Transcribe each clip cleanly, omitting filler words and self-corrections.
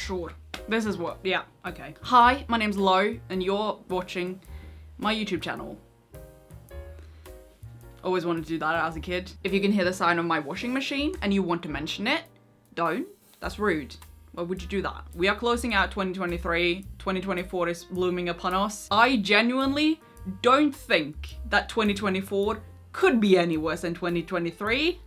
Sure. This is what, yeah, okay. Hi, my name's Lo, and you're watching my YouTube channel. Always wanted to do that as a kid. If you can hear the sound of my washing machine and you want to mention it, don't. That's rude. Why would you do that? We are closing out 2023. 2024 is looming upon us. I genuinely don't think that 2024 could be any worse than 2023.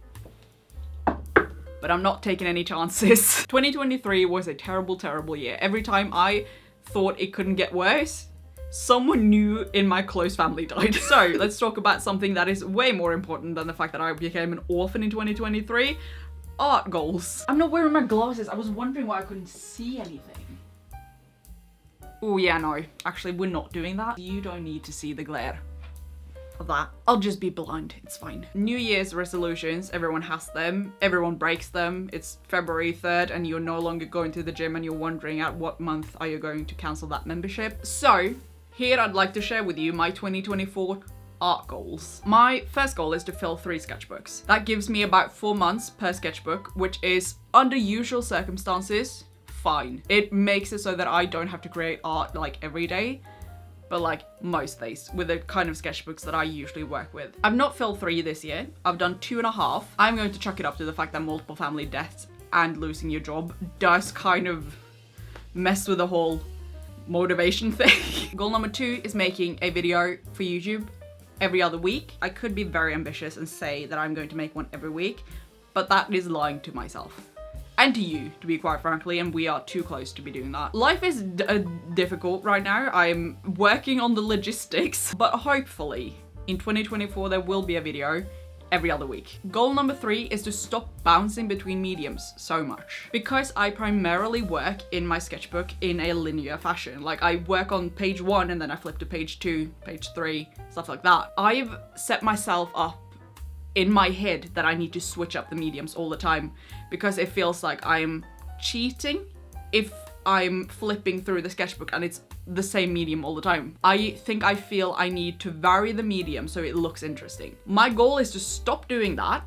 But I'm not taking any chances. 2023 was a terrible, terrible year. Every time I thought it couldn't get worse, someone new in my close family died. So let's talk about something that is way more important than the fact that I became an orphan in 2023. Art goals. I'm not wearing my glasses. I was wondering why I couldn't see anything. Oh yeah, no. Actually, we're not doing that. You don't need to see the glare of that. I'll just be blind. It's fine. New Year's resolutions. Everyone has them. Everyone breaks them. It's February 3rd and you're no longer going to the gym and you're wondering at what month are you going to cancel that membership. So here I'd like to share with you my 2024 art goals. My first goal is to fill 3 sketchbooks. That gives me about 4 months per sketchbook, which is, under usual circumstances, fine. It makes it so that I don't have to create art like every day, but like most days with the kind of sketchbooks that I usually work with. I've not filled 3 this year. I've done 2.5. I'm going to chuck it up to the fact that multiple family deaths and losing your job does kind of mess with the whole motivation thing. Goal number 2 is making a video for YouTube every other week. I could be very ambitious and say that I'm going to make one every week, but that is lying to myself. And to you, to be quite frankly, and we are too close to be doing that. Life is difficult right now. I'm working on the logistics, but hopefully in 2024 there will be a video every other week. Goal number 3 is to stop bouncing between mediums so much. Because I primarily work in my sketchbook in a linear fashion. Like I work on page 1 and then I flip to page 2, page 3, stuff like that. I've set myself up in my head that I need to switch up the mediums all the time because it feels like I'm cheating if I'm flipping through the sketchbook and it's the same medium all the time. I feel I need to vary the medium so it looks interesting. My goal is to stop doing that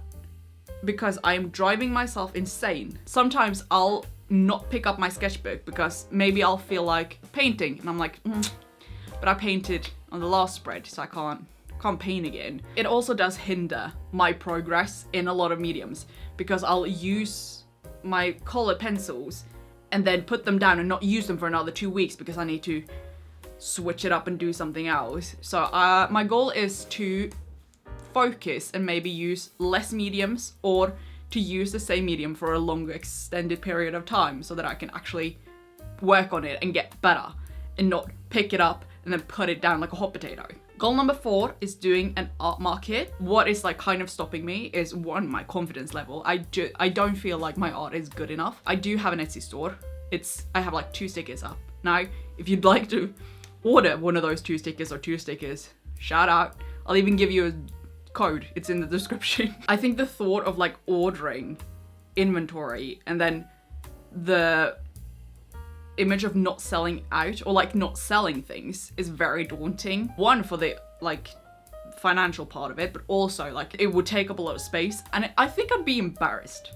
because I'm driving myself insane. Sometimes I'll not pick up my sketchbook because maybe I'll feel like painting and I'm like, but I painted on the last spread so I can't paint again. It also does hinder my progress in a lot of mediums because I'll use my colored pencils and then put them down and not use them for another 2 weeks because I need to switch it up and do something else. So my goal is to focus and maybe use less mediums or to use the same medium for a longer extended period of time so that I can actually work on it and get better and not pick it up and then put it down like a hot potato. Goal number 4 is doing an art market. What is like kind of stopping me is 1, my confidence level. I don't feel like my art is good enough. I do have an Etsy store. I have like 2 stickers up. Now, if you'd like to order one of those 2 stickers or 2 stickers, shout out. I'll even give you a code. It's in the description. I think the thought of like ordering inventory and then the image of not selling out or like not selling things is very daunting. 1, for the like financial part of it, but also like it would take up a lot of space and I think I'd be embarrassed.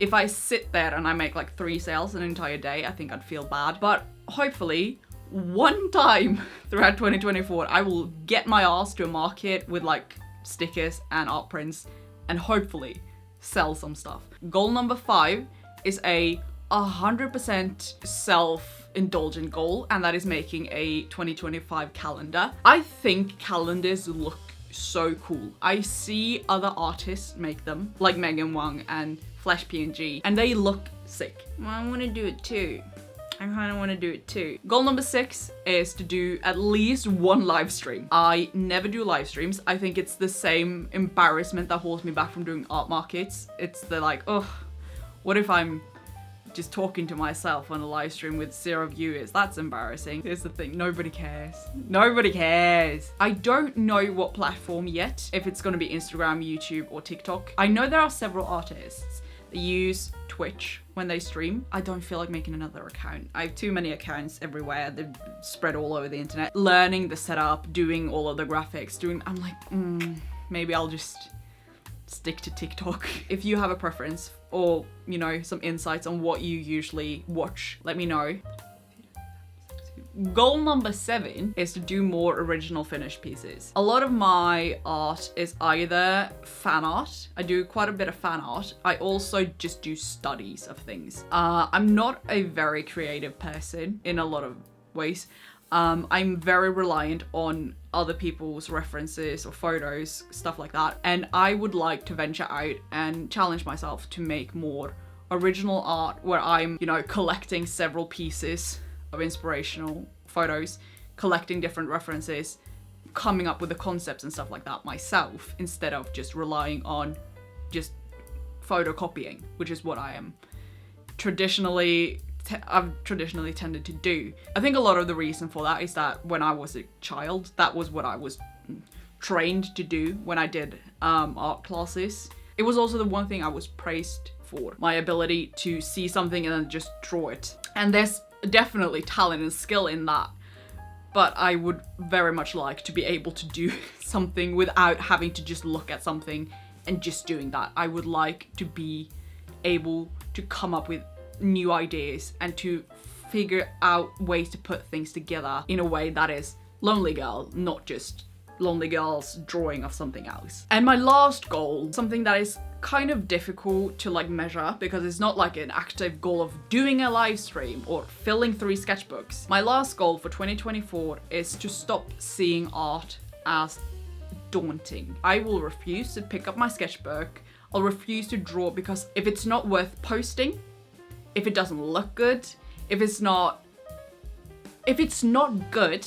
If I sit there and I make like 3 sales an entire day, I think I'd feel bad. But hopefully one time throughout 2024, I will get my ass to a market with like stickers and art prints and hopefully sell some stuff. Goal number 5 is a 100% self-indulgent goal, and that is making a 2025 calendar. I think calendars look so cool. I see other artists make them, like Megan Wang and Flash PNG, and they look sick. I want to do it too. I kind of want to do it too. Goal number 6 is to do at least 1 live stream. I never do live streams. I think it's the same embarrassment that holds me back from doing art markets. It's the like, oh, what if I'm just talking to myself on a live stream with 0 viewers? That's embarrassing. Here's the thing, nobody cares. Nobody cares. I don't know what platform yet, if it's gonna be Instagram, YouTube, or TikTok. I know there are several artists that use Twitch when they stream. I don't feel like making another account. I have too many accounts everywhere. They're spread all over the internet. Learning the setup, doing all of the graphics, I'm like, maybe I'll just stick to TikTok. If you have a preference or, you know, some insights on what you usually watch, let me know. Goal number 7 is to do more original finished pieces. A lot of my art is either fan art. I do quite a bit of fan art. I also just do studies of things. I'm not a very creative person in a lot of ways. I'm very reliant on other people's references or photos, stuff like that. And I would like to venture out and challenge myself to make more original art where I'm, you know, collecting several pieces of inspirational photos, collecting different references, coming up with the concepts and stuff like that myself, instead of just relying on just photocopying, which is what I've traditionally tended to do. I think a lot of the reason for that is that when I was a child, that was what I was trained to do when I did art classes. It was also the one thing I was praised for, my ability to see something and then just draw it. And there's definitely talent and skill in that, but I would very much like to be able to do something without having to just look at something and just doing that. I would like to be able to come up with new ideas and to figure out ways to put things together in a way that is Lonely Girl, not just Lonely Girl's drawing of something else. And my last goal, something that is kind of difficult to like measure because it's not like an active goal of doing a live stream or filling 3 sketchbooks. My last goal for 2024 is to stop seeing art as daunting. I will refuse to pick up my sketchbook. I'll refuse to draw because if it's not worth posting, if it doesn't look good, if it's not good,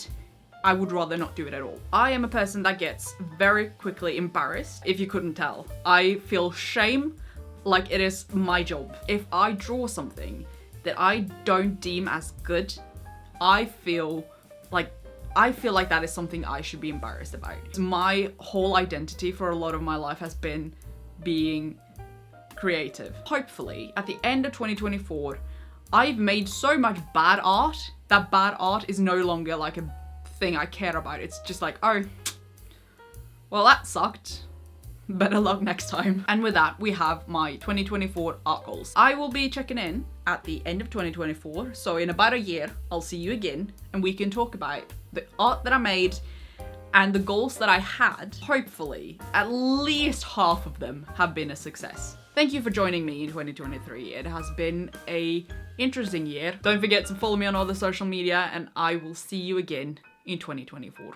I would rather not do it at all. I am a person that gets very quickly embarrassed, if you couldn't tell. I feel shame like it is my job. If I draw something that I don't deem as good, I feel like that is something I should be embarrassed about. My whole identity for a lot of my life has been being creative. Hopefully, at the end of 2024, I've made so much bad art that bad art is no longer like a thing I care about. It's just like, oh, well, that sucked. Better luck next time. And with that, we have my 2024 art goals. I will be checking in at the end of 2024. So in about a year, I'll see you again and we can talk about the art that I made and the goals that I had. Hopefully, at least half of them have been a success. Thank you for joining me in 2023. It has been a interesting year. Don't forget to follow me on all the social media and I will see you again in 2024.